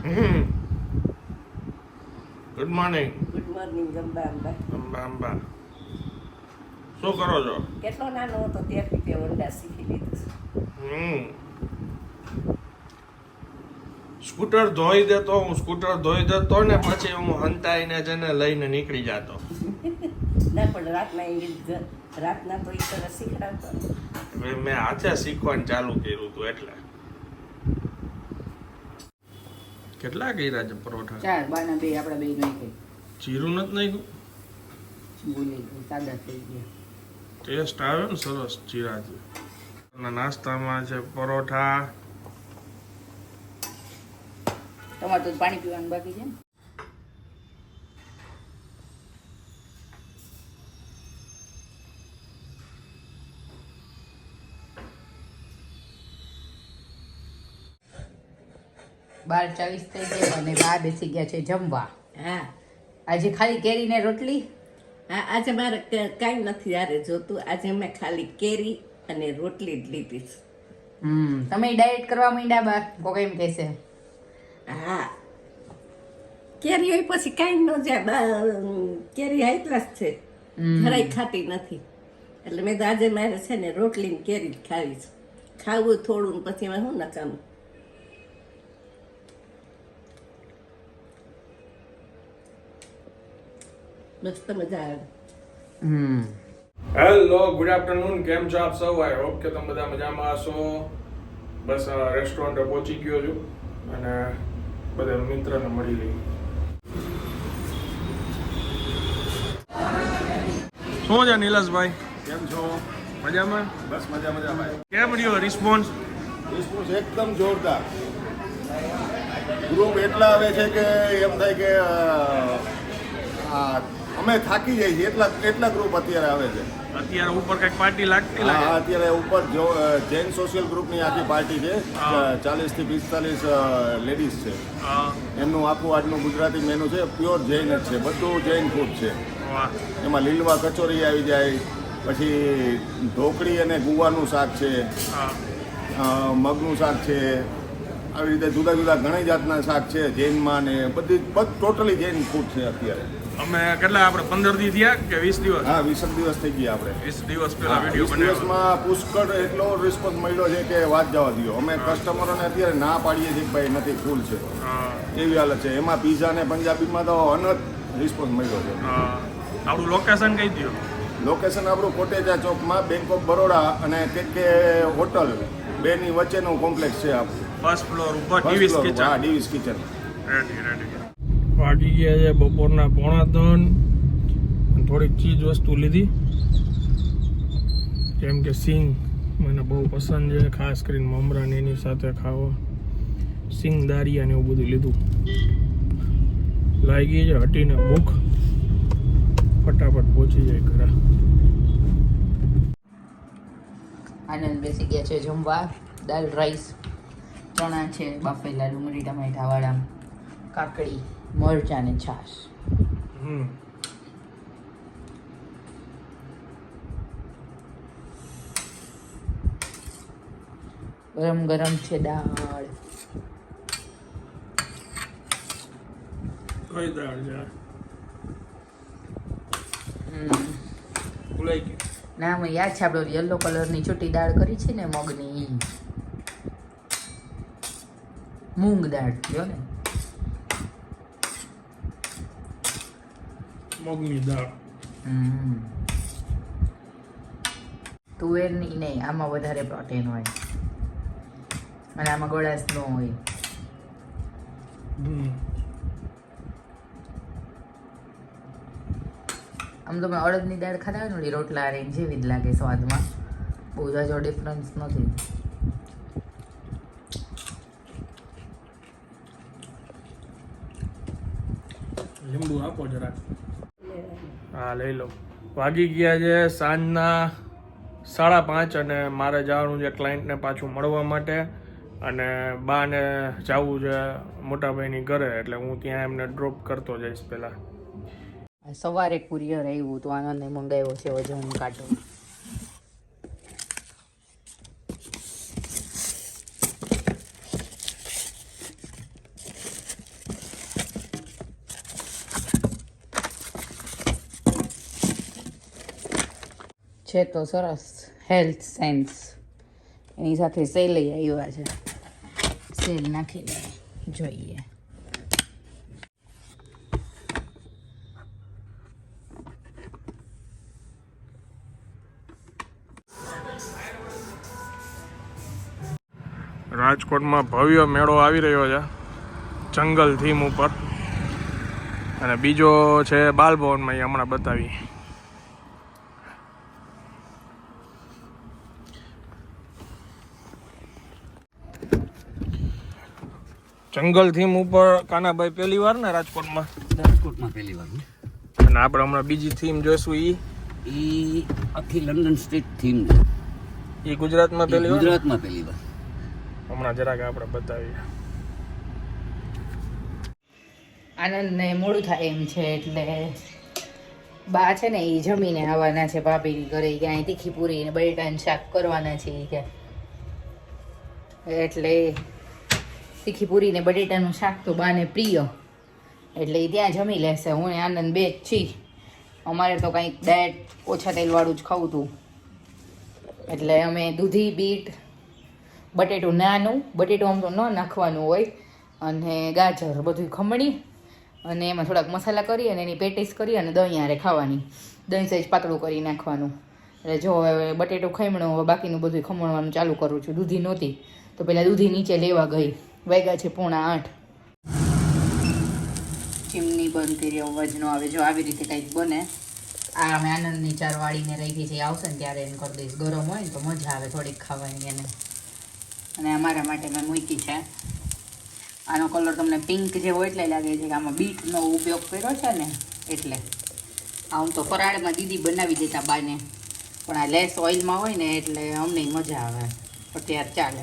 Good morning. Good morning જમવા અંબા શું કરો છો? કેટલો નાનો હતો ત્યારથી તે વંડા શીખી લીધું સ્કૂટર ધોઈ દેતો ને પછી હું હંતાઈને જને લઈને નીકળી જતો. ના પણ રાતના તો એ તરફ શીખડાવતો મેં હાથે શીખવાનું ચાલુ કર્યું હતું એટલે. કેટલા કર્યા છે પરોઠા? 4 બાના 2 આપડા 2 નાખે. જીરું નથી નાખ્યું? બોલી સાદા થઈ ગયા. ટેસ્ટ આવે ને સરસ જીરાથી. નાસ્તામાં છે પરોઠા. તમારે તો પાણી પીવાનું બાકી છે ને? બાર 40 થઈ ગયા અને બા બેસી ગયા છે જમવા. હા આજે ખાલી કેરી ને રોટલી. હા આજે મારે કાંઈ નથી યારે જોતું. આજે મેં ખાલી કેરી અને રોટલી જ લીધી છે. તમે ડાયટ કરવા માંડ્યા બા? કોઈ એમ કહેશે હા કેરી હોય પછી કાંઈ ન જાય. કેરી હાઈકલાસ છે, જરાય ખાતી નથી. એટલે મેં તો આજે મારે છે ને રોટલી ને કેરી જ ખાવી છે. ખાવું થોડું ને પછી એમાં શું નકામું. મસ્ત મજા આવે. Hello, good afternoon. કેમ છો આપ સૌ? આઈ હોપ કે તમે બધા મજામાં હશો. બસ રેસ્ટોરન્ટે પહોંચી ગયો છું અને બધા મિત્રને મળી લઈ. શું છે નિલેશભાઈ? કેમ છો? મજામાં? બસ મજા ભાઈ. કેમ રહ્યો રિસ્પોન્સ? રિસ્પોન્સ એકદમ જોરદાર. ગ્રુપ એટલા આવે છે કે એમ થાય કે અમે થાકી જઈએ છીએ. એટલા ગ્રુપ અત્યારે આવે છે. અત્યારે ઉપર કઈક પાર્ટી લાગતી હા, લાગે. અત્યારે ઉપર જૈન સોશિયલ ગ્રુપની આખી પાર્ટી છે. 40 થી 45 લેડીઝ છે. હા, એમનું આખું આજનું ગુજરાતી મેનુ છે. પ્યોર જૈન જ છે, બધું જૈન ફૂડ છે. વાહ. એમાં લીલવા કચોરી આવી જાય, પછી ઢોકળી અને ગુવાનું શાક છે, હા, મગનું શાક છે. આવી રીતે જુદા જુદા ઘણી જાતના શાક છે જૈનમાં ને બધી ટોટલી જૈન ફૂડ છે અત્યારે. અમે કેટલા આપણે 15 દી થયા કે 20 દિવસ? હા, 20 દિવસ થઈ ગયા આપણે. 20 દિવસ પહેલા 20 વિડીયો બનાવ્યો. દિવસમાં પુષ્કળ એટલો રિસ્પોન્સ મળ્યો છે કે વાત જવા દો. અમે કસ્ટમરોને અત્યારે ના પાડીએ છીએ કે ભાઈ નથી, ફૂલ છે, હા, એવી હાલત છે. એમાં પીઝા ને પંજાબીમાં તો અનહદ રિસ્પોન્સ મળ્યો છે. હા. આપણું લોકેશન કહી દો. લોકેશન આપણું કોટેજા ચોકમાં બેંક ઓફ બરોડા અને કે હોટલ બેની વચ્ચેનું કોમ્પ્લેક્સ છે આપણું. ફર્સ્ટ ફ્લોર ઉપર ડીવીસ કિચન. હા, ડીવીસ કિચન. રેડી. વાગી ગયા છે બપોરના 2:45. થોડીક ચીજ વસ્તુ લીધી, જેમ કે સિંગ મને બહુ પસંદ છે, ખાસ કરીને મમરા ને એની સાથે ખાવો. સિંગ દારિયા ને એવું બધું લીધું. લાગી છે હટીને ભૂખ, ફટાફટ પહોંચી જાય ઘરે. આનંદ બેસી ગયા છે જમવા. દાલ રાઈસ, ચણા છે બાફેલા, ડુંગળી ટમેટા વાળા, કાકડી, મરચાં ને છાશ. ગરમ ગરમ છે દાળ. કઈ દાળ છે? ભૂલાઈ ગયું. ના, મને યાદ છે આપણે યલો કલરની છૂટી દાળ કરી છે ને મગની, મૂંગ દાળ જો ને. મગની દાળ. તુવેરની નહીં, આમાં વધારે પ્રોટીન હોય અને આમાં ગળાશ ન હોય. આમ તો મેં અડદની દાળ ખાતા હોય ને રોટલા રેન જેવી જ લાગે સ્વાદમાં, બહુ જાજો ડિફરન્સ નથી. લીંબુ આપો જરાક. હા, લઈ લો. વાગી ગયા છે સાંજના 5:30 અને મારે જવાનું છે ક્લાયન્ટને પાછું મળવા માટે. અને બાને જવું છે મોટાભાઈની ઘરે, એટલે હું ત્યાં એમને ડ્રોપ કરતો જઈશ પહેલાં. સવારે કુરિયર આવ્યું તો આનંદને મંગાવ્યો છે વજન કાંટો. છે તો સરસ હેલ્થ સેન્સ, એની સાથે સેલ આવ્યા છે, સેલ નાખી લે જોઈએ. રાજકોટમાં ભવ્ય મેળો આવી રહ્યો છે જંગલ થીમ ઉપર, અને બીજો છે બાલભવનમાં, એ હમણાં બતાવી. જંગલ થીમ ઉપર કાનાભાઈ પહેલી વાર ને રાજકોટમાં પહેલી વાર. અને આપણે હમણાં બીજી થીમ જોઈશું. ઈ આખી લંડન સ્ટ્રીટ થીમ એ ગુજરાતમાં પહેલી વાર, ગુજરાતમાં પહેલી વાર. હમણાં જરાક આપણે બતાવીએ. આનંદને મોડું થાય એમ છે એટલે બા છે ને એ જમીને આવવાના છે ભાભીની ઘરે, ક્યાંય તીખી પૂરી ને બટેટાનું શાક કરવાના છે કે, એટલે તીખી પૂરી ને બટેટાનું શાક તો બાને પ્રિય, એટલે એ ત્યાં જમી લેશે. હું ને આનંદ બે જ છી, અમારે તો કંઈક ડાયટ ઓછા તેલવાળું જ ખાવું હતું, એટલે અમે દૂધી, બીટ, બટેટું નાનું, બટેટું આમ તો ન નાખવાનું હોય, અને ગાજર બધું ખમણી અને એમાં થોડાક મસાલા કરી અને એની પેટીસ કરી અને દહીં હારે ખાવાની. દહીં સહેજ પાતળું કરી નાખવાનું. એટલે જો હવે બટેટું ખમણું, હવે બાકીનું બધું ખમણવાનું ચાલુ કરું છું. દૂધી નહોતી તો પહેલાં દૂધી નીચે લેવા ગઈ, વાગ્યા છે 7:45. ચીમની બંધ કરી, અવાજ ન આવે. જો આવી રીતે કંઈક બને. આ અમે આનંદની ચાર વાળીને રાખી છે, આવશે ને ત્યારે એમ કરી દઈશ. ગરમ હોય ને તો મજા આવે થોડીક ખાવાની એને. અને અમારા માટે મેં મૂકી છે. આનો કલર તમને પિંક જેવો એટલે લાગે છે કે આમાં બીટનો ઉપયોગ કર્યો છે ને, એટલે. આમ તો ફરાળમાં દીદી બનાવી દેતા બાને, પણ આ લેસ ઓઇલમાં હોય ને એટલે અમને મજા આવે, અત્યારે ચાલે.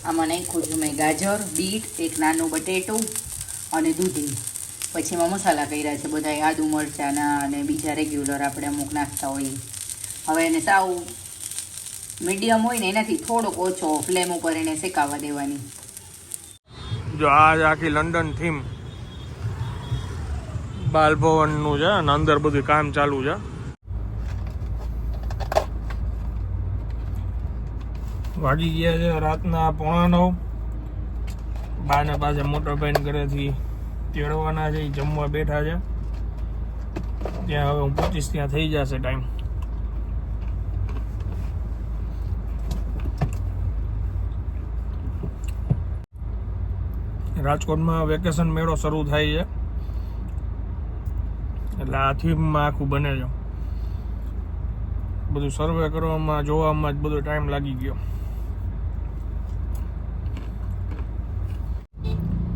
આમાં નાખ્યું છું મેં ગાજર, બીટ, એક નાનું બટેટું અને દૂધી. પછી એમાં મસાલા કર્યા છે બધા, આદુ મરચાંના અને બીજા રેગ્યુલર આપણે અમુક નાખતા હોઈએ. હવે એને સાવ મીડિયમ હોય ને એનાથી થોડોક ઓછો ફ્લેમ ઉપર એને શેકાવા દેવાની. જો આ આખી લંડન થીમ બાલભવનનું છે, અને અંદર બધું કામ ચાલુ છે. વાગી ગયા છે રાતના 8:45. બાને પાસે મોટરભાઈ ઘરેથી તેડવાના છે, જમવા બેઠા છે. ત્યાં હવે હું પહોંચીશ, ત્યાં થઈ જશે ટાઈમ. રાજકોટમાં વેકેશન મેળો શરૂ થાય છે, એટલે આ થીમમાં આખું બને છે. બધું સર્વે કરવામાં, જોવામાં જ બધો ટાઈમ લાગી ગયો.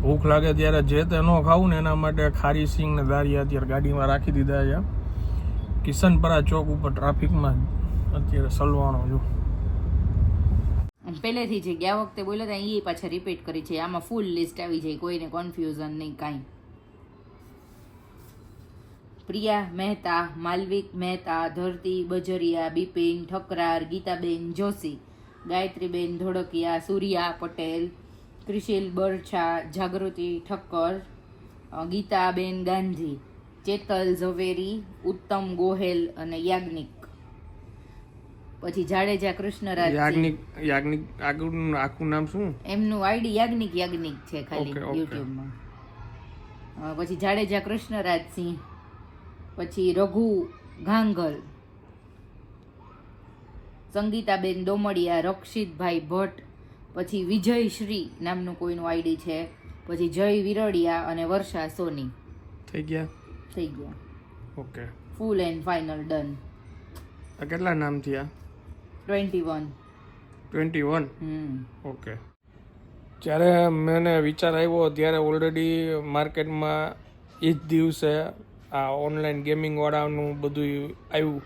ભૂખ લાગે ત્યારે જે તે ન ખાવું ને એના માટે ખારી સિંગ ને દારિયા અત્યારે ગાડીમાં રાખી દીધા છે. કિશનપરા ચોક ઉપર ટ્રાફિકમાં અત્યારે સલવાનો છું. પહેલેથી જે ગયા વખતે બોલ્યા હતા એ પાછા રિપીટ કરી છે. આમાં ફૂલ લિસ્ટ આવી જાય, કોઈને કન્ફ્યુઝન નહીં કાંઈ. પ્રિયા મહેતા, માલવિક મહેતા, ધરતી બજરિયા, બિપિન ઠકરાર, ગીતાબેન જોશી, ગાયત્રીબેન ધોળકિયા, સૂર્યા પટેલ, ક્રિશિલ બરછા, જાગૃતિ ઠક્કર, ગીતાબેન ગાંધી, ચેતલ ઝવેરી, ઉત્તમ ગોહેલ અને યાજ્ઞિક. પછી જાડેજા કૃષ્ણરાજ. યાજ્ઞિક આખું નામ શું એમનું આઈડી? યાજ્ઞિક છે ખાલી યુટ્યુબમાં. પછી જાડેજા કૃષ્ણરાજસિંહ, પછી રઘુ ઘાંગલ, સંગીતાબેન દોમડિયા, રક્ષિતભાઈ ભટ્ટ, પછી વિજયશ્રી નામનું કોઈનું આઈડી છે, પછી જય વિરડિયા અને વર્ષા સોની. થઈ ગયા. Okay, full and final done. આ કેટલા નામ થયા? 21. ઓકે. જ્યારે મને વિચાર આવ્યો ત્યારે ઓલરેડી માર્કેટમાં એ જ દિવસે આ ઓનલાઈન ગેમિંગવાળાનું બધું આવ્યું.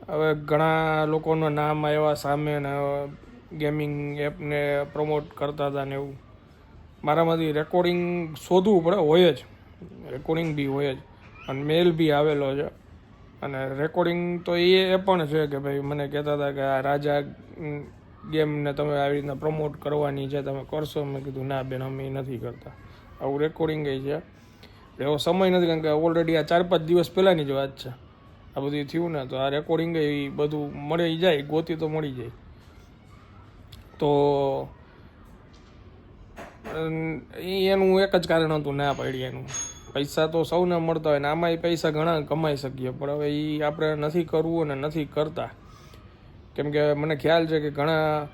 હવે ઘણા લોકોના નામ આવ્યા સામે ને ગેમિંગ એપને પ્રમોટ કરતા હતા ને એવું. મારામાંથી રેકોર્ડિંગ શોધવું પડે, હોય જ રેકોર્ડિંગ બી હોય જ, અને મેલ બી આવેલો છે. અને રેકોર્ડિંગ તો એ પણ છે કે ભાઈ મને કહેતા હતા કે આ રાજા ગેમને તમે આવી રીતના પ્રમોટ કરવાની છે, તમે કરશો? મેં કીધું ના બેન, અમે એ નથી કરતા. આવું રેકોર્ડિંગ છે. એવો સમય નથી, કારણ કે ઓલરેડી આ 4-5 દિવસ પહેલાંની જ વાત છે. આ બધું થયું ને તો આ રેકોર્ડિંગ એ બધું મળી જાય, ગોતી તો મળી જાય. તો એનું એક જ કારણ હતું ના પાડી એનું. પૈસા તો સૌને મળતા હોય ને આમાં પૈસા ઘણા કમાઈ શકીએ, પણ હવે એ આપણે નથી કરવું અને નથી કરતા. કેમ કે મને ખ્યાલ છે કે ઘણા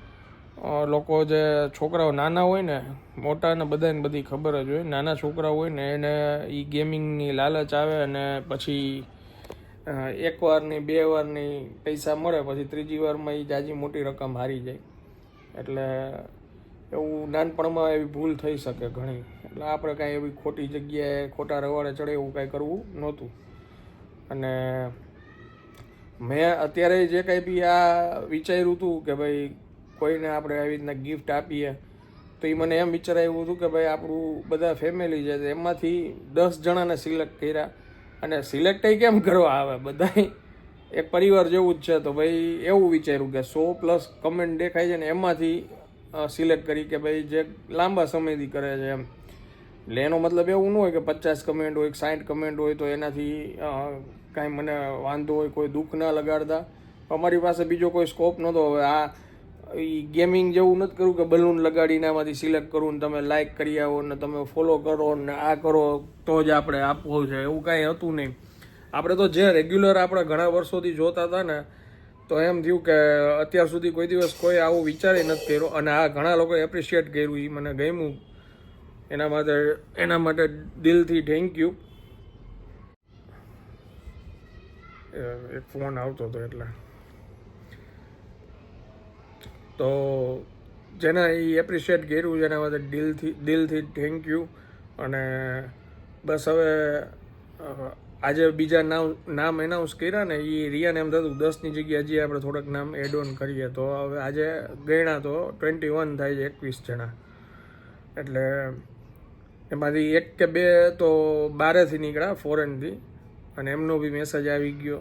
લોકો જે છોકરાઓ નાના હોય ને, મોટાને બધાને બધી ખબર જ હોય, નાના છોકરાઓ હોય ને એને એ ગેમિંગની લાલચ આવે અને પછી એક વારની 2 વારની પૈસા મળે, પછી ત્રીજી વારમાં એ જાજી મોટી રકમ હારી જાય. એટલે એવું નાનપણમાં એવી ભૂલ થઈ શકે ઘણી. એટલે આપણે કાંઈ એવી ખોટી જગ્યાએ ખોટા રવાડે ચડે એવું કાંઈ કરવું નહોતું. અને મેં અત્યારે જે કાંઈ બી આ વિચાર્યું હતું કે ભાઈ કોઈને આપણે આવી રીતના ગિફ્ટ આપીએ, તો એ મને એમ વિચાર આવ્યું હતું કે ભાઈ આપણું બધા ફેમિલી છે એમાંથી 10 જણાને સિલેક્ટ કર્યા. અને સિલેક્ટ કેમ કરવા આવે, બધા એક પરિવાર જેવું જ છે. તો ભાઈ એવું વિચાર્યું કે 100+ કમેન્ટ દેખાય છે ને એમાંથી સિલેક્ટ કરી કે ભાઈ જે લાંબા સમયથી કરે છે એમ. એટલે એનો મતલબ એવું ન હોય કે 50 કમેન્ટ હોય, 60 કમેન્ટ હોય તો એનાથી કાંઈ મને વાંધો હોય, કોઈ દુઃખ ના લગાડતા. અમારી પાસે બીજો કોઈ સ્કોપ નહોતો. હવે આ ગેમિંગ જેવું નથી કરવું કે બલૂન લગાડીને આમાંથી સિલેક્ટ કરવું ને તમે લાઇક કરી આવો ને તમે ફોલો કરો ને આ કરો તો જ આપણે આપવું છે, એવું કાંઈ હતું નહીં. આપણે તો જે રેગ્યુલર આપણે ઘણા વર્ષોથી જોતા હતા ને, તો એમ થયું કે અત્યાર સુધી કોઈ દિવસ કોઈ આવું વિચારે નથી કર્યો. અને આ ઘણા લોકોએ એપ્રિશિએટ કર્યું, એ મને ગમ્યું. એના માટે દિલથી થેન્ક યુ. એક ફોન આવતો હતો એટલે તો જેને એ એપ્રિશિએટ કર્યું એના માટે દિલથી થેન્ક યુ. અને બસ હવે આજે બીજા નામ એનાઉન્સ કર્યા ને, એ રિયાને એમ થતું 10ની જગ્યાએ હજી આપણે થોડાક નામ એડ ઓન કરીએ. તો હવે આજે ગણ્યા તો 21 થાય છે, 21 જણા. એટલે એમાંથી 1 કે 2 તો બહારેથી નીકળ્યા, ફોરેનથી, અને એમનો બી મેસેજ આવી ગયો.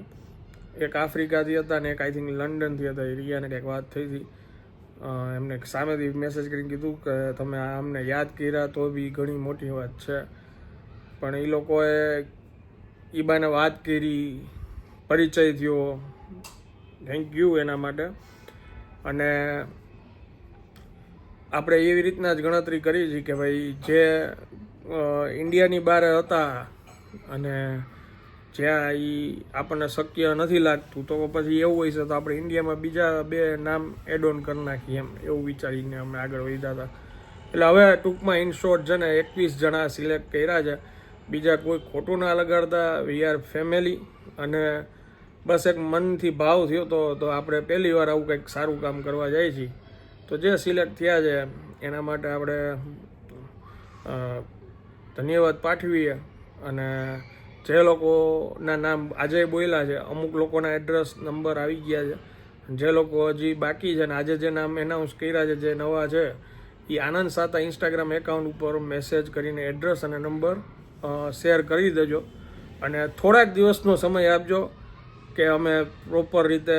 એક આફ્રિકાથી હતા ને એક આઈ થિંક લંડનથી હતા. રિયાને કંઈક વાત થઈ હતી, એમને સામેથી મેસેજ કરીને કીધું કે તમે અમને યાદ કર્યા તો બી ઘણી મોટી વાત છે. પણ એ લોકોએ ઈબાને વાત કરી, પરિચય થયો, થેન્ક યુ એના માટે. અને આપણે એવી રીતના જ ગણતરી કરી છે કે ભાઈ જે ઇન્ડિયાની બહાર હતા અને જ્યાં એ આપણને શક્ય નથી લાગતું, તો પછી એવું હોય છે તો આપણે ઇન્ડિયામાં બીજા 2 નામ એડ ઓન કરી નાખીએ એમ, એવું વિચારીને અમે આગળ વધ્યા હતા. એટલે હવે ટૂંકમાં ઇન શોર્ટ છે ને 21 જણા સિલેક્ટ કર્યા છે. બીજા કોઈ ખોટું ના લગાડતા, વી આર ફેમિલી. અને બસ એક મનથી ભાવ થયો તો આપણે પહેલી વાર આવું કંઈક સારું કામ કરવા જાય છીએ. તો જે સિલેક્ટ થયા છે એના માટે આપણે ધન્યવાદ પાઠવીએ. અને જે લોકોના નામ આજે બોલ્યા છે, અમુક લોકોના એડ્રેસ નંબર આવી ગયા છે. જે લોકો હજી બાકી છે ને આજે જે નામ એનાઉન્સ કર્યા છે, જે નવા છે, એ આનંદ સાતા ઇન્સ્ટાગ્રામ એકાઉન્ટ ઉપર મેસેજ કરીને એડ્રેસ અને નંબર શેર કરી દેજો. અને થોડાક દિવસનો સમય આપજો કે અમે પ્રોપર રીતે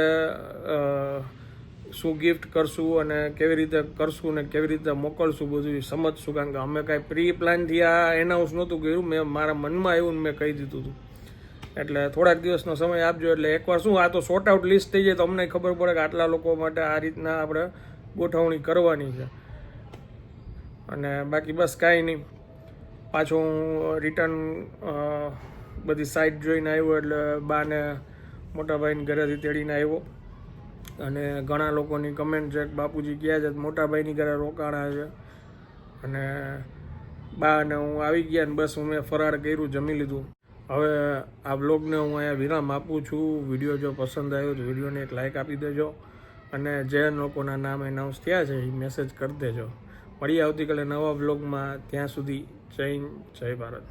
શું ગિફ્ટ કરશું અને કેવી રીતે કરશું ને કેવી રીતે મોકલશું બધું સમજશું. કારણ કે અમે કાંઈ પ્રી પ્લાનથી આ એનાઉન્સ નહોતું કર્યું, મેં મારા મનમાં આવ્યું ને મેં કહી દીધું હતું. એટલે થોડાક દિવસનો સમય આપજો. એટલે એકવાર શું આ તો શોર્ટ આઉટ લિસ્ટ થઈ જાય તો અમને ખબર પડે કે આટલા લોકો માટે આ રીતના આપણે ગોઠવણી કરવાની છે. અને બાકી બસ કાંઈ નહીં, પાછું હું રિટર્ન બધી સાઇટ જોઈને આવ્યો. એટલે બાને મોટાભાઈને ઘરેથી તેડીને આવ્યો. અને ઘણા લોકોની કમેન્ટ છે કે બાપુજી ક્યાં છે, મોટાભાઈની ઘરે રોકાણા છે. અને બા અને હું આવી ગયા ને બસ મેં ફરાળ કર્યું, જમી લીધું. હવે આ વ્લોગને હું અહીંયા વિરામ આપું છું. વિડીયો જો પસંદ આવ્યો તો વિડીયોને એક લાઇક આપી દેજો. અને જે લોકોના નામ એનાઉન્સ થયા છે એ મેસેજ કરી દેજો. મળીએ આવતીકાલે નવા વ્લોગમાં. ત્યાં સુધી જય હિન્દ, જય ભારત.